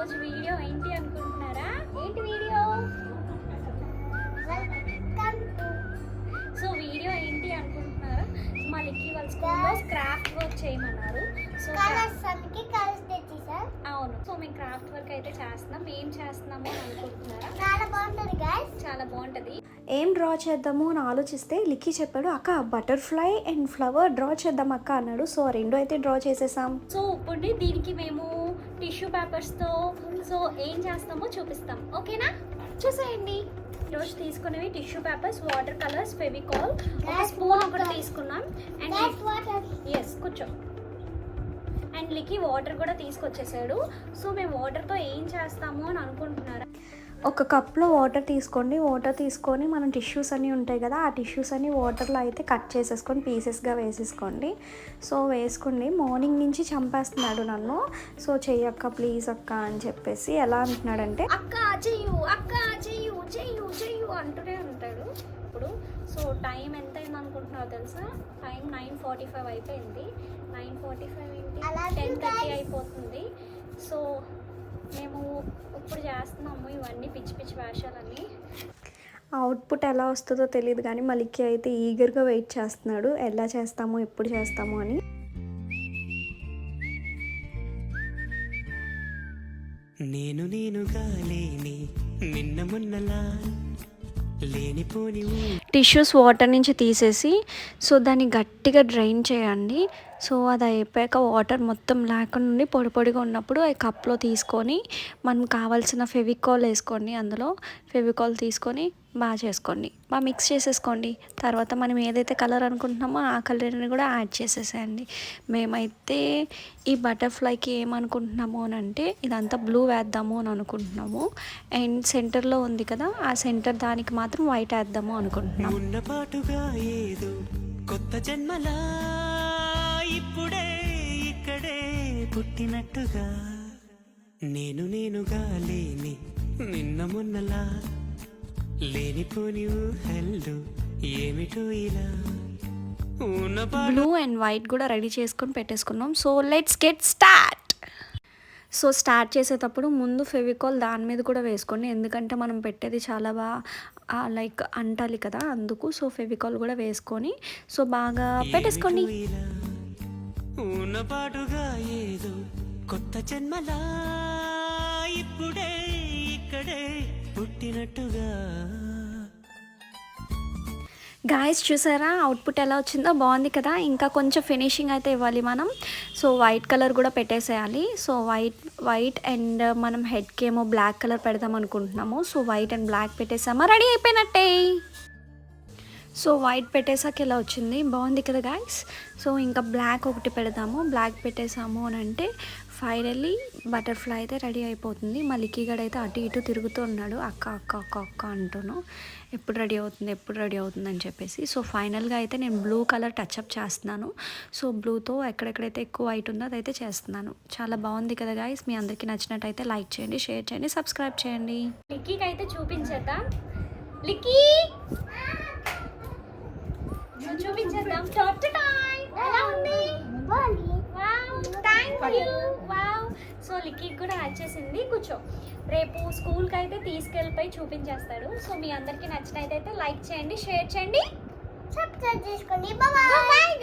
ఈరోజు వీడియో ఏంటి అనుకుంటున్నారా? ఏంటి వీడియో? సో వీడియో ఏంటి అనుకుంటున్నారా? మా లిక్కీ వాళ్ళ స్కూల్లో క్రాఫ్ట్ వర్క్ చేయమన్నారు. సో అవును, సో మేము క్రాఫ్ట్ వర్క్ అయితే చేస్తున్నాం. ఏం చేస్తున్నాము అనుకుంటున్నారా? చాలా బాగుంటుంది గైస్, చాలా బాగుంటుంది. ఏం డ్రా చేద్దాము అని ఆలోచిస్తే లిక్కీ చెప్పాడు, అక్క బటర్ఫ్లై అండ్ ఫ్లవర్ డ్రా చేద్దాం అక్క అన్నాడు. సో రెండు అయితే డ్రా చేసేసాం. సో ఇప్పుడు దీనికి మేము టిష్యూ పేపర్స్తో సో ఏం చేస్తామో చూపిస్తాం, ఓకేనా? చూసేయండి. ఈరోజు తీసుకునేవి tissue papers, water colours, Fevicol, ఒక స్పూన్ ఒకటి తీసుకున్నాం. అండ్ ఎస్ కూర్చో. అండ్ లిక్కీ వాటర్ కూడా తీసుకొచ్చేసాడు. సో మేము వాటర్తో ఏం చేస్తాము అని అనుకుంటున్నారా? ఒక కప్లో వాటర్ తీసుకోండి. వాటర్ తీసుకొని మనం టిష్యూస్ అన్నీ ఉంటాయి కదా, ఆ టిష్యూస్ అన్నీ వాటర్లో అయితే కట్ చేసేసుకొని పీసెస్గా వేసేసుకోండి. సో వేసుకోండి. మార్నింగ్ నుంచి చంపేస్తున్నాడు నన్ను. సో చెయ్యక్క ప్లీజ్ అక్క అని చెప్పేసి ఎలా అంటున్నాడంటే అక్క చెయ్యు, అక్క చెయ్యు, చెయ్యు చెయ్యు అంటూనే ఉంటాడు ఇప్పుడు. సో టైం ఎంత అయింది అనుకుంటున్నావు తెలుసా? టైం 9:45 అయిపోయింది. 9:45 ఏంటి 10:30 అయిపోతుంది. సో మేము ఇప్పుడు చేస్తున్నాము ఇవన్నీ పిచ్చి పిచ్చి వేషాలని. అవుట్పుట్ ఎలా వస్తుందో తెలియదు కానీ మళ్ళీకి అయితే ఈగర్గా వెయిట్ చేస్తున్నాడు, ఎలా చేస్తామో ఎప్పుడు చేస్తామో అని. నేనుగా లేని నిన్న మొన్నలా లేనిపోని టిష్యూస్ వాటర్ నుంచి తీసేసి సో దాన్ని గట్టిగా డ్రైన్ చేయండి. సో అది అయిపోయాక వాటర్ మొత్తం లేకుండా పొడి పొడిగా ఉన్నప్పుడు ఆ కప్లో తీసుకొని మనం కావాల్సిన ఫెవికాల్ వేసుకోండి. అందులో ఫెవికాల్ తీసుకొని బాగా చేసుకోండి, బాగా మిక్స్ చేసేసుకోండి. తర్వాత మనం ఏదైతే కలర్ అనుకుంటున్నామో ఆ కలర్ని కూడా యాడ్ చేసేసేయండి. మేమైతే ఈ బటర్ఫ్లైకి ఏమనుకుంటున్నాము అని అంటే ఇదంతా బ్లూ వేద్దాము అని అనుకుంటున్నాము. అండ్ సెంటర్లో ఉంది కదా, ఆ సెంటర్ దానికి మాత్రం వైట్ వేద్దాము అనుకుంటున్నాము. ఉన్నపాటుగా ఏదో కొత్త జన్మలా ఇప్పుడే ఇక్కడే పుట్టినట్టుగా నేనుగా లేని నిన్న మొన్నలా లేనిపోని ఊహల్లో ఏమిటో ఇలా బ్లూ అండ్ వైట్ కూడా రెడీ చేసుకొని పెట్టేసుకున్నాం. So let's get start. So start చేసేటప్పుడు ముందు ఫెవికాల్ దాని మీద కూడా వేసుకోండి, ఎందుకంటే మనం పెట్టేది చాలా బాగా లైక్ అంటాలి కదా, అందుకు. సో ఫెవికాల్ కూడా వేసుకొని సో బాగా పెట్టేసుకోండి. ఉన్నపాటుగా ఏదో కొత్త జన్మలా ఇప్పుడే ఇక్కడే పుట్టినట్టుగా. గాయస్ చూసారా అవుట్పుట్ ఎలా వచ్చిందో? బాగుంది కదా. ఇంకా కొంచెం ఫినిషింగ్ అయితే ఇవ్వాలి మనం. సో వైట్ కలర్ కూడా పెట్టేసేయాలి. సో వైట్ అండ్ మనం హెడ్కి ఏమో బ్లాక్ కలర్ పెడదాం అనుకుంటున్నాము. సో వైట్ అండ్ బ్లాక్ పెట్టేసామా, రెడీ అయిపోయినట్టే. సో వైట్ పెట్టేసాక ఇలా వచ్చింది, బాగుంది కదా గాయస్. సో ఇంకా బ్లాక్ ఒకటి పెడదాము. బ్లాక్ పెట్టేసాము అని అంటే ఫైనల్లీ బటర్ఫ్లై అయితే రెడీ అయిపోతుంది. మా లిక్కీగడ అయితే అటు ఇటు తిరుగుతూ ఉన్నాడు, అక్క అక్క అక్క అక్క అంటూను, ఎప్పుడు రెడీ అవుతుంది అని చెప్పేసి. సో ఫైనల్గా అయితే నేను బ్లూ కలర్ టచ్అప్ చేస్తున్నాను. సో బ్లూతో ఎక్కడెక్కడైతే ఎక్కువ వైట్ ఉందో అదైతే చేస్తున్నాను. చాలా బాగుంది కదా గాయస్. మీ అందరికీ నచ్చినట్టయితే లైక్ చేయండి, షేర్ చేయండి, సబ్స్క్రైబ్ చేయండి. లిక్కీకి అయితే చూపించేద్దాం. లిక్కీ చూపించేద్దాం. ఎలా ఉంది? వావ్. సో లిక్కీకి కూడా వచ్చేసింది. కూర్చో. రేపు స్కూల్కి అయితే తీసుకెళ్ళిపోయి చూపించేస్తాడు. సో మీ అందరికీ నచ్చినట్టయితే లైక్ చేయండి, షేర్ చేయండి, సబ్స్క్రైబ్ చేసుకోండి. బాయ్.